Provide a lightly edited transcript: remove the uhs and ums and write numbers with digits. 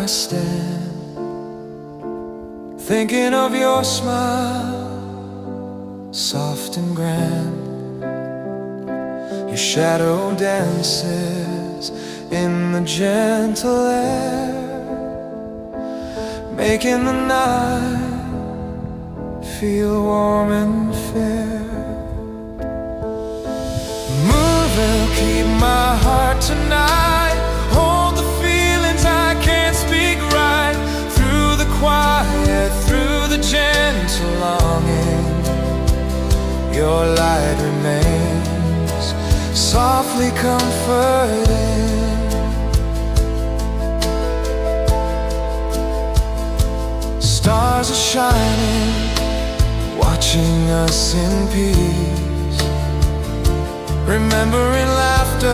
I stand, thinking of your smile, soft and grand. Your shadow dances in the gentle air, making the night feel warm and fair. Moon will keep my heart tonight, hold the feelings I can't speak right. Through the quiet, through the gentle longing, your light remains softly comforting. Stars are shining, watching us in peace, remembering laughter.